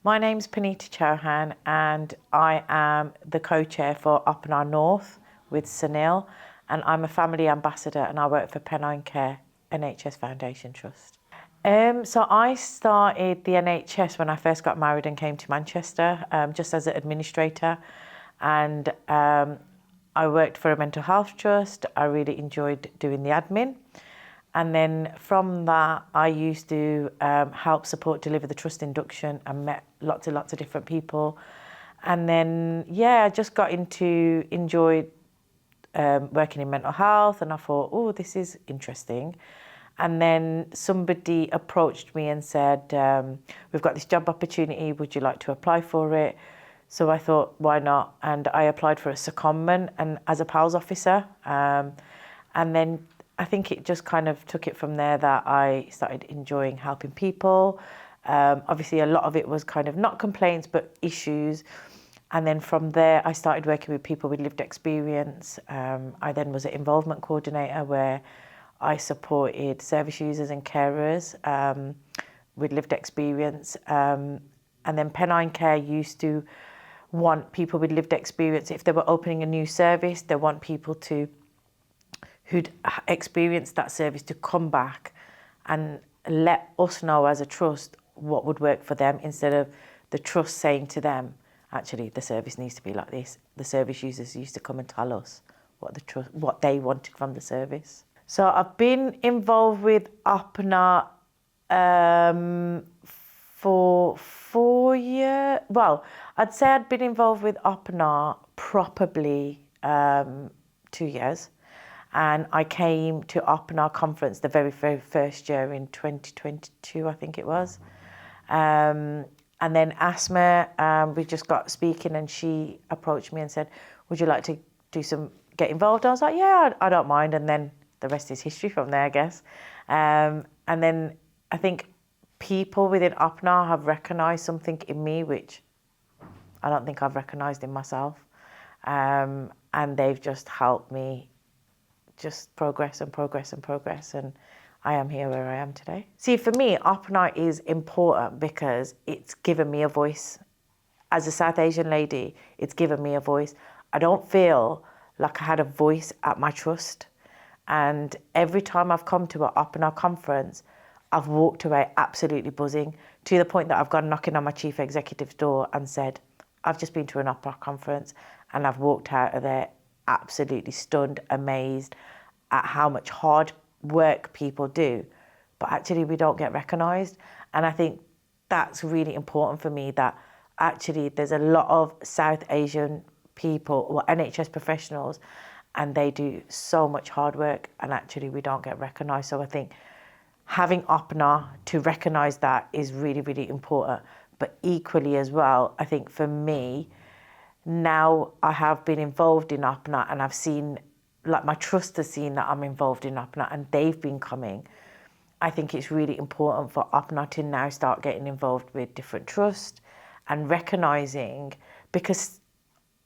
My name's Panita Chouhan and I am the co-chair for Upper North with Sunil, and I'm a family ambassador and I work for Panita Chouhan NHS Foundation Trust. So I started the NHS when I first got married and came to Manchester, just as an administrator, and I worked for a mental health trust. I really enjoyed doing the admin. And then from that, I used to help support deliver the trust induction and met lots and lots of different people. And then, I just got into enjoyed working in mental health, and I thought, oh, this is interesting. And then somebody approached me and said, we've got this job opportunity, would you like to apply for it? So I thought, why not? And I applied for a secondment and as a PALS officer. And then I think it just kind of took it from there that I started enjoying helping people. Obviously, a lot of it was kind of not complaints, but issues. And then from there, I started working with people with lived experience. I then was an involvement coordinator where I supported service users and carers with lived experience. And then Penine Care used to want people with lived experience. If they were opening a new service, they want people who'd experienced that service to come back and let us know as a trust what would work for them, instead of the trust saying to them, actually, the service needs to be like this. The service users used to come and tell us what they wanted from the service. So I've been involved with Opna for 4 years. Well, I'd say I'd been involved with Opna probably 2 years. And I came to Opna conference the very first year in 2022, I think it was. And then Asma, we just got speaking, and she approached me and said, would you like to get involved? I was like, yeah, I don't mind. And then the rest is history from there, I guess. And then I think people within Opna have recognised something in me, which I don't think I've recognised in myself. And they've just helped me just progress and progress and progress, and I am here where I am today. See, for me, Opna is important because it's given me a voice. As a South Asian lady, it's given me a voice. I don't feel like I had a voice at my trust, and every time I've come to an Opna conference, I've walked away absolutely buzzing, to the point that I've gone knocking on my chief executive's door and said, I've just been to an Opna conference, and I've walked out of there absolutely stunned, amazed at how much hard work people do, but actually we don't get recognised. And I think that's really important for me, that actually there's a lot of South Asian people or NHS professionals, and they do so much hard work, and actually we don't get recognised. So I think having Opna to recognise that is really, really important. But equally as well, I think for me, now I have been involved in Opna, and I've seen, like my trust has seen that I'm involved in Opna, and they've been coming. I think it's really important for Opna to now start getting involved with different trusts and recognising, because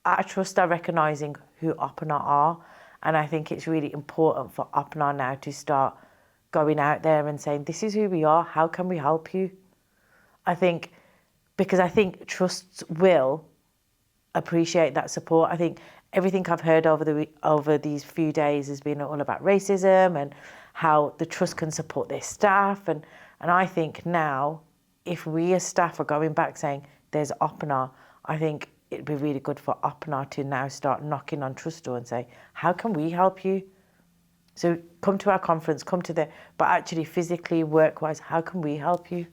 our trusts are recognising who Opna are. And I think it's really important for Opna now to start going out there and saying, this is who we are, how can we help you? Because I think trusts will appreciate that support. I think everything I've heard over these few days has been all about racism and how the trust can support their staff. And I think now, if we as staff are going back saying there's Opna, I think it'd be really good for Opna to now start knocking on trust door and say, how can we help you? So come to our conference, but actually physically, work-wise, how can we help you?